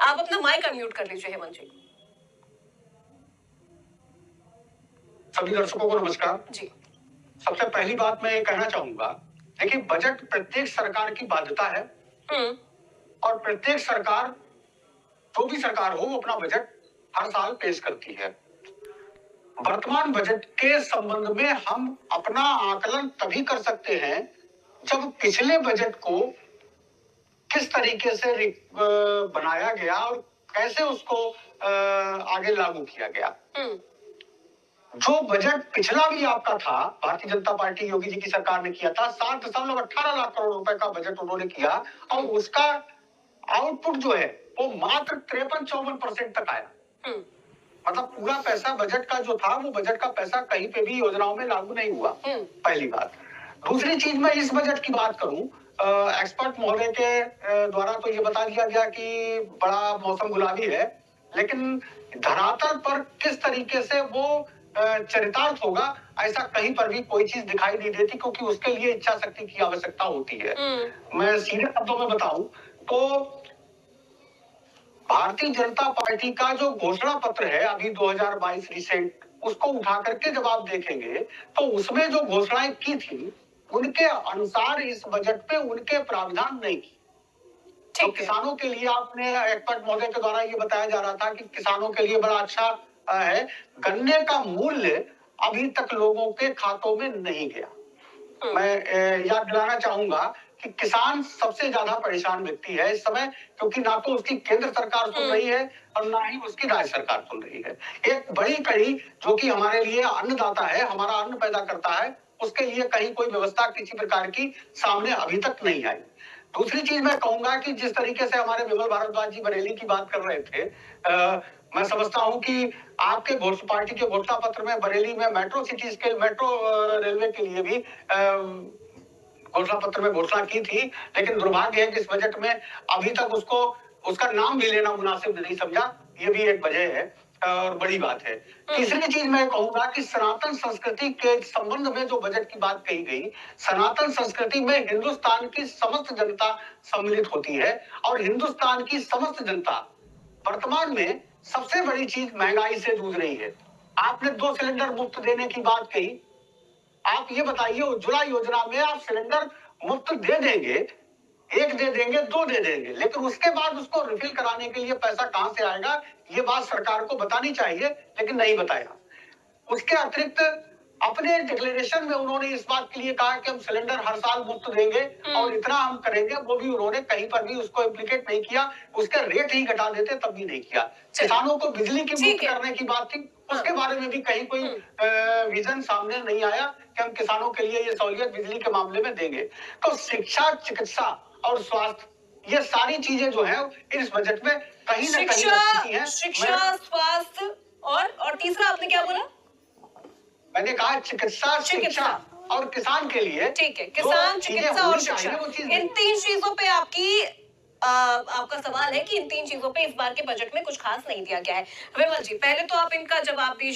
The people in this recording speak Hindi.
आप अपना माइक अनम्यूट कर लीजिए हेमंत जी। सभी दर्शकों को नमस्कार जी। सबसे पहली बात मैं ये कहना चाहूंगा, देखिए बजट प्रत्येक सरकार की बाध्यता है और प्रत्येक सरकार, जो भी सरकार हो, वो अपना बजट हर साल पेश करती है। वर्तमान बजट के संबंध में हम अपना आकलन तभी कर सकते हैं जब पिछले बजट को किस तरीके से बनाया गया और कैसे उसको आगे लागू किया गया। जो बजट पिछला भी आपका था, भारतीय जनता पार्टी योगी जी की सरकार ने किया था, 7.18 लाख करोड़ रुपए का बजट उन्होंने किया और उसका आउटपुट जो है वो मात्र 53-54% तक आया। मतलब पूरा पैसा बजट का जो था, वो बजट का पैसा कहीं पे भी योजनाओं में लागू नहीं हुआ। पहली बात। दूसरी चीज, मैं इस बजट की बात करूं, एक्सपर्ट महोदय के द्वारा तो ये बता दिया गया कि बड़ा मौसम गुलाबी है, लेकिन धरातल पर किस तरीके से वो चरितार्थ होगा, ऐसा कहीं पर भी कोई चीज दिखाई नहीं देती, क्योंकि उसके लिए इच्छा शक्ति की आवश्यकता होती है। मैं सीधे शब्दों में बताऊं तो भारतीय जनता पार्टी का जो घोषणा पत्र है अभी 2022 रिसेंट, उसको उठा करके जब आप देखेंगे तो उसमें जो घोषणाएं की थी, उनके अनुसार इस बजट पे उनके प्रावधान नहीं की। तो किसानों के लिए आपने एक्सपर्ट महोदय के द्वारा ये बताया जा रहा था कि किसानों के लिए बड़ा अच्छा है, गन्ने का मूल्य अभी तक लोगों के खातों में नहीं गया। मैं याद दिलाना चाहूंगा कि किसान सबसे ज्यादा परेशान व्यक्ति है इस समय, क्योंकि ना तो उसकी केंद्र सरकार सुन रही है और ना ही उसकी राज्य सरकार सुन रही है। एक बड़ी कड़ी जो कि हमारे लिए अन्नदाता है, हमारा अन्न पैदा करता है, उसके लिए कहीं कोई व्यवस्था किसी प्रकार की सामने अभी तक नहीं आई। दूसरी चीज मैं कहूंगा कि जिस तरीके से हमारे विमल भारद्वाज जी बरेली की बात कर रहे थे, मैं समझता हूं कि आपके पार्टी के घोषणा पत्र में बरेली में मेट्रो सिटीज के मेट्रो रेलवे के लिए भी घोषणा पत्र में घोषणा की थी, लेकिन दुर्भाग्य है कि इस बजट में अभी तक उसका नाम भी लेना मुनासिब नहीं समझा। ये भी एक वजह है और बड़ी बात है। तीसरी चीज मैं कहूंगा कि सनातन संस्कृति के संबंध में जो बजट की बात कही गई, सनातन संस्कृति में हिंदुस्तान की समस्त जनता सम्मिलित होती है और हिंदुस्तान की समस्त जनता वर्तमान में सबसे बड़ी चीज महंगाई से जूझ रही है। आपने 2 सिलेंडर मुफ्त देने की बात कही, आप ये बताइए उज्ज्वला योजना में आप सिलेंडर मुफ्त दे देंगे, 1 दे देंगे, 2 दे देंगे, लेकिन उसके बाद उसको रिफिल कराने के लिए पैसा कहां से आएगा, ये बात सरकार को बतानी चाहिए, लेकिन नहीं बताया। उसके अतिरिक्त अपने डिक्लेरेशन में उन्होंने इस बात के लिए कहा कि हम सिलेंडर हर साल मुफ्त देंगे और इतना हम करेंगे, वो भी उन्होंने कहीं पर भी उसको इम्प्लीकेट नहीं किया। उसके रेट ही घटा देते तब भी नहीं किया। किसानों को बिजली की मुफ्त करने की बात थी, उसके बारे में भी कहीं कोई विजन सामने नहीं आया कि हम किसानों के लिए ये सहूलियत बिजली के मामले में देंगे। तो शिक्षा, चिकित्सा और स्वास्थ्य, ये सारी चीजें जो है इस बजट में कहीं ना कहीं शिक्षा, स्वास्थ्य और तीसरा आपने क्या बोला? मैंने कहा चिकित्सा, शिक्षा और किसान के लिए। ठीक है, किसान, चिकित्सा और शिक्षा, इन 3 चीजों पे आपका सवाल है कि इन 3 चीजों पे इस बार के बजट में कुछ खास नहीं दिया गया है। विमल जी, पहले तो आप इनका जवाब दीजिए।